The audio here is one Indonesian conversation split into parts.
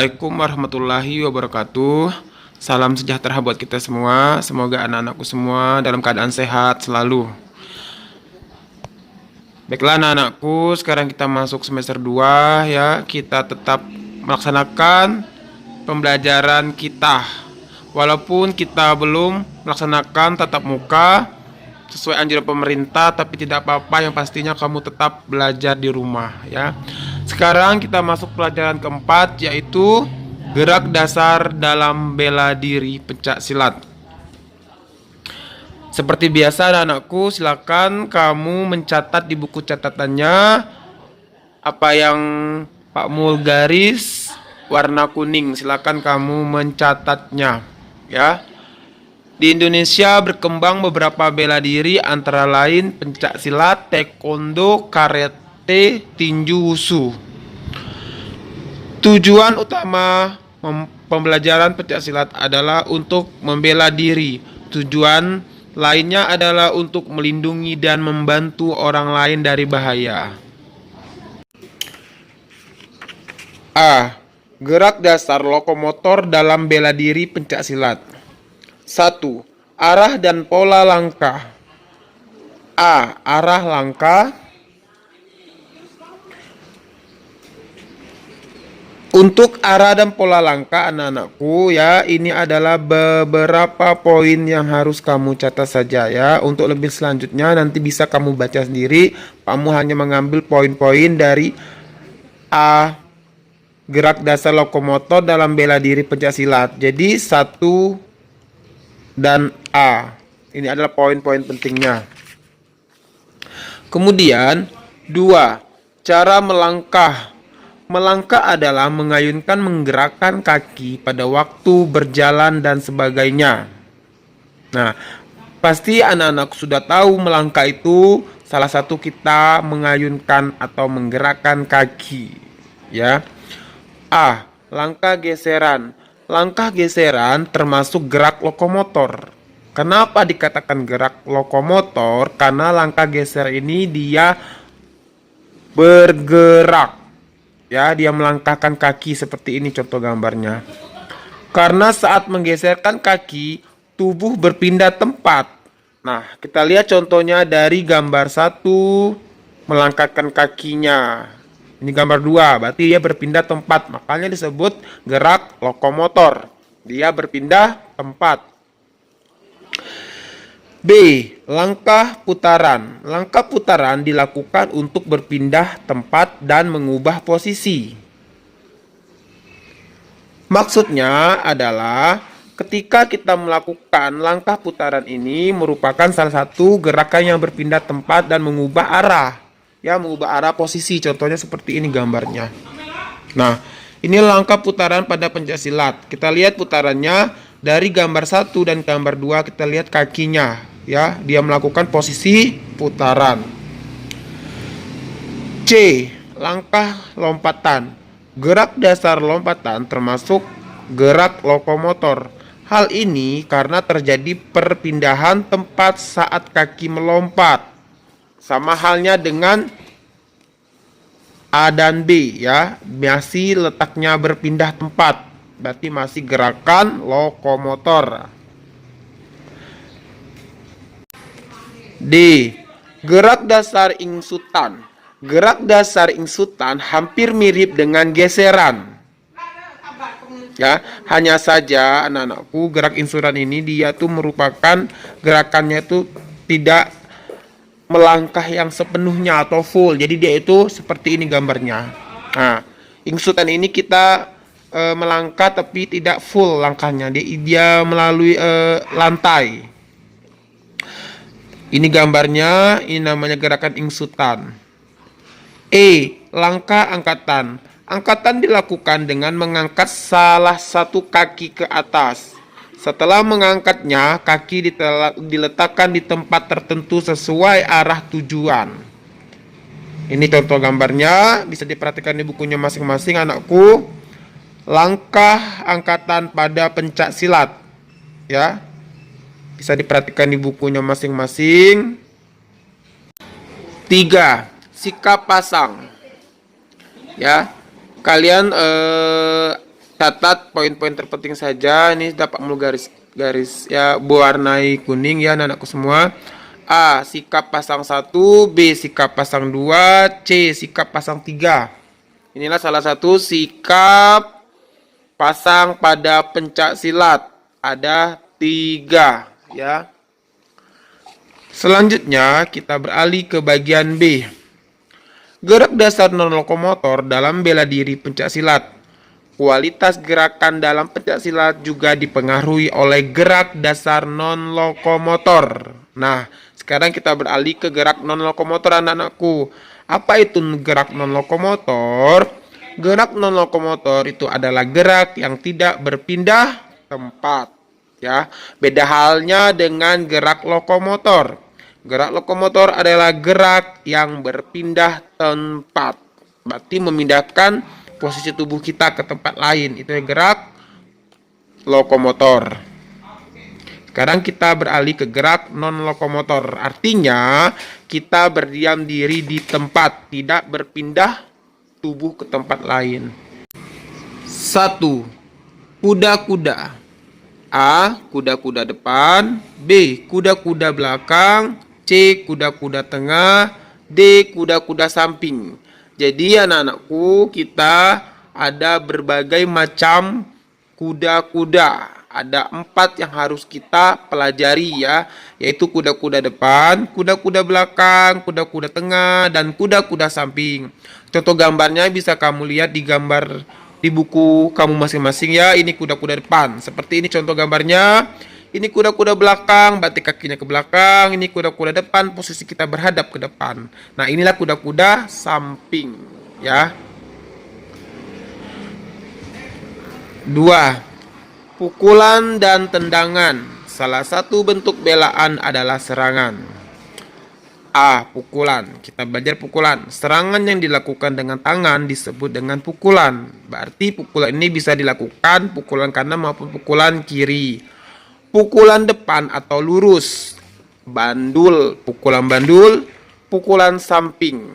Assalamualaikum warahmatullahi wabarakatuh. Salam sejahtera buat kita semua. Semoga anak-anakku semua dalam keadaan sehat selalu. Baiklah anak-anakku, sekarang kita masuk semester 2 ya. Kita tetap melaksanakan pembelajaran kita. Walaupun kita belum melaksanakan tatap muka sesuai anjuran pemerintah, tapi tidak apa-apa, yang pastinya kamu tetap belajar di rumah ya. Sekarang kita masuk pelajaran keempat, yaitu gerak dasar dalam bela diri pencak silat. Seperti biasa anak-anakku, silakan kamu mencatat di buku catatannya apa yang Pak Mul garis warna kuning. Silakan kamu mencatatnya ya. Di Indonesia berkembang beberapa bela diri, antara lain pencak silat, taekwondo, karate, tinju, wushu. Tujuan utama pembelajaran pencak silat adalah untuk membela diri. Tujuan lainnya adalah untuk melindungi dan membantu orang lain dari bahaya. A. Gerak dasar lokomotor dalam bela diri pencak silat. 1. Arah dan pola langkah. A. Arah langkah. Untuk arah dan pola langkah anak-anakku ya, ini adalah beberapa poin yang harus kamu catat saja ya. Untuk lebih selanjutnya nanti bisa kamu baca sendiri. Kamu hanya mengambil poin-poin dari A. Gerak dasar lokomotor dalam bela diri pencak silat. Jadi 1 dan A. Ini adalah poin-poin pentingnya. Kemudian 2. Cara melangkah. Melangkah adalah mengayunkan, menggerakkan kaki pada waktu berjalan dan sebagainya. Nah, pasti anak-anak sudah tahu melangkah itu salah satu kita mengayunkan atau menggerakkan kaki, ya. A. Langkah geseran. Langkah geseran termasuk gerak lokomotor. Kenapa dikatakan gerak lokomotor? Karena langkah geser ini dia bergerak. Ya, dia melangkahkan kaki seperti ini contoh gambarnya. Karena saat menggeserkan kaki, tubuh berpindah tempat. Nah, kita lihat contohnya dari gambar 1, melangkahkan kakinya. Ini gambar 2, berarti dia berpindah tempat. Makanya disebut gerak lokomotor. Dia berpindah tempat. B. Langkah putaran. Langkah putaran dilakukan untuk berpindah tempat dan mengubah posisi. Maksudnya adalah ketika kita melakukan langkah putaran ini merupakan salah satu gerakan yang berpindah tempat dan mengubah arah. Ya, mengubah arah posisi. Contohnya seperti ini gambarnya. Nah, ini langkah putaran pada pencak silat. Kita lihat putarannya dari gambar 1 dan gambar 2, kita lihat kakinya. Ya, dia melakukan posisi putaran. C. Langkah lompatan. Gerak dasar lompatan termasuk gerak lokomotor. Hal ini karena terjadi perpindahan tempat saat kaki melompat. Sama halnya dengan A dan B ya, masih letaknya berpindah tempat. Berarti masih gerakan lokomotor. D. Gerak dasar ingsutan. Gerak dasar ingsutan hampir mirip dengan geseran. Ya, hanya saja anak-anakku, gerak ingsutan ini dia tuh merupakan gerakannya tuh tidak melangkah yang sepenuhnya atau full. Jadi dia itu seperti ini gambarnya. Nah, ingsutan ini kita melangkah tapi tidak full langkahnya. Dia melalui lantai. Ini gambarnya, ini namanya gerakan ingsutan. E. Langkah angkatan. Angkatan dilakukan dengan mengangkat salah satu kaki ke atas. Setelah mengangkatnya, kaki diletakkan di tempat tertentu sesuai arah tujuan. Ini contoh gambarnya, bisa diperhatikan di bukunya masing-masing anakku. Langkah angkatan pada pencak silat. Ya. Bisa diperhatikan di bukunya masing-masing. 3. Sikap pasang. Ya. Kalian Catat poin-poin terpenting saja. Ini dapat mulu garis ya berwarnai kuning ya anak-anakku semua. A. Sikap pasang 1, B. Sikap pasang 2, C. Sikap pasang 3. Inilah salah satu sikap pasang pada pencak silat. Ada 3 ya. Selanjutnya kita beralih ke bagian B. Gerak dasar non-lokomotor dalam bela diri pencak silat. Kualitas gerakan dalam pencak silat juga dipengaruhi oleh gerak dasar non-lokomotor. Nah, sekarang kita beralih ke gerak non-lokomotor anak-anakku. Apa itu gerak non-lokomotor? Gerak non-lokomotor itu adalah gerak yang tidak berpindah tempat. Ya, beda halnya dengan gerak lokomotor. Gerak lokomotor adalah gerak yang berpindah tempat. Berarti memindahkan posisi tubuh kita ke tempat lain. Itu gerak lokomotor. Sekarang kita beralih ke gerak non-lokomotor. Artinya kita berdiam diri di tempat, tidak berpindah tubuh ke tempat lain. 1. Kuda-kuda. A. Kuda-kuda depan. B. Kuda-kuda belakang. C. Kuda-kuda tengah. D. Kuda-kuda samping. Jadi anak-anakku, kita ada berbagai macam kuda-kuda. Ada 4 yang harus kita pelajari ya, yaitu kuda-kuda depan, kuda-kuda belakang, kuda-kuda tengah, dan kuda-kuda samping. Contoh gambarnya bisa kamu lihat di gambar di buku kamu masing-masing ya. Ini kuda-kuda depan. Seperti ini contoh gambarnya. Ini kuda-kuda belakang, berarti kakinya ke belakang. Ini kuda-kuda depan, posisi kita berhadap ke depan. Nah, inilah kuda-kuda samping, ya. 2. Pukulan dan tendangan. Salah satu bentuk belaan adalah serangan. A. Pukulan. Kita belajar pukulan. Serangan yang dilakukan dengan tangan disebut dengan pukulan. Berarti pukulan ini bisa dilakukan pukulan kanan maupun pukulan kiri. Pukulan depan atau lurus, bandul, pukulan bandul, pukulan samping.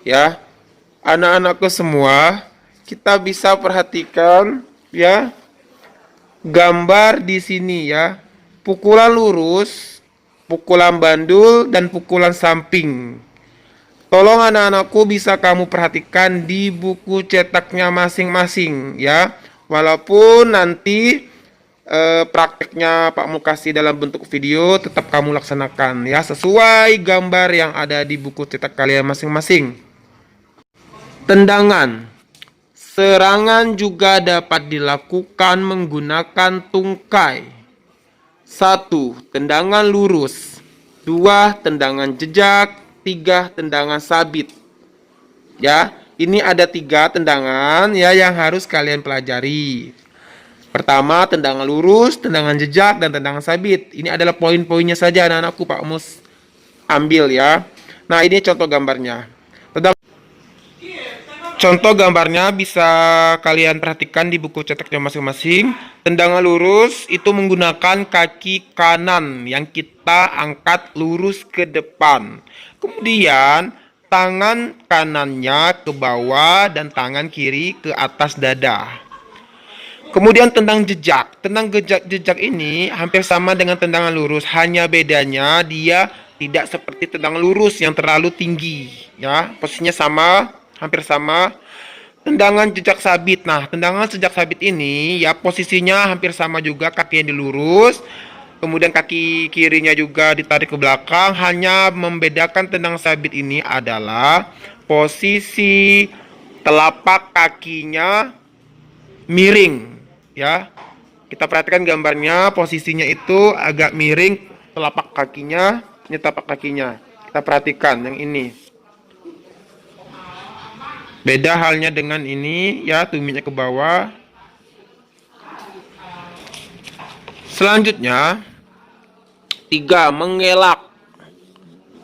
Ya, anak-anakku semua, kita bisa perhatikan ya gambar di sini ya. Pukulan lurus, pukulan bandul, dan pukulan samping. Tolong anak-anakku bisa kamu perhatikan di buku cetaknya masing-masing ya. Walaupun nanti prakteknya Pak Mu kasih dalam bentuk video, tetap kamu laksanakan ya sesuai gambar yang ada di buku cetak kalian masing-masing. Tendangan. Serangan juga dapat dilakukan menggunakan tungkai. 1. Tendangan lurus. 2. Tendangan jejak. 3. Tendangan sabit. Ya, ini ada 3 tendangan ya yang harus kalian pelajari. Pertama, tendangan lurus, tendangan jejak, dan tendangan sabit. Ini adalah poin-poinnya saja anak-anakku Pak Mus ambil ya. Nah, ini contoh gambarnya. Contoh gambarnya bisa kalian perhatikan di buku cetaknya masing-masing. Tendangan lurus itu menggunakan kaki kanan yang kita angkat lurus ke depan. Kemudian tangan kanannya ke bawah dan tangan kiri ke atas dada. Kemudian tendang jejak. Tendang jejak ini hampir sama dengan tendangan lurus, hanya bedanya dia tidak seperti tendangan lurus yang terlalu tinggi, ya. Posisinya sama, hampir sama. Tendangan jejak sabit. Nah, tendangan jejak sabit ini ya posisinya hampir sama juga, kakinya dilurus. Kemudian kaki kirinya juga ditarik ke belakang, hanya membedakan tendangan sabit ini adalah posisi telapak kakinya miring. Ya, kita perhatikan gambarnya, posisinya itu agak miring, telapak kakinya, Kita perhatikan yang ini. Beda halnya dengan ini, ya, tumitnya ke bawah. Selanjutnya, 3. Mengelak.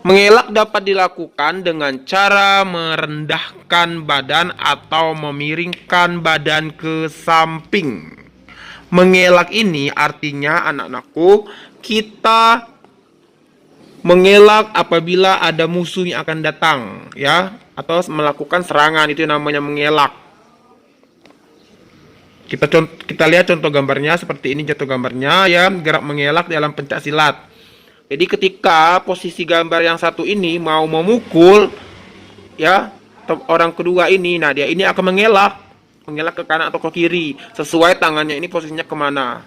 Mengelak dapat dilakukan dengan cara merendahkan badan atau memiringkan badan ke samping. Mengelak ini artinya anak-anakku, kita mengelak apabila ada musuh yang akan datang ya, atau melakukan serangan, itu namanya mengelak. Kita lihat contoh gambarnya seperti ini, contoh gambarnya ya, gerak mengelak dalam pencak silat. Jadi ketika posisi gambar yang satu ini mau memukul ya orang kedua ini, nah dia ini akan mengelak ke kanan atau ke kiri sesuai tangannya ini posisinya kemana.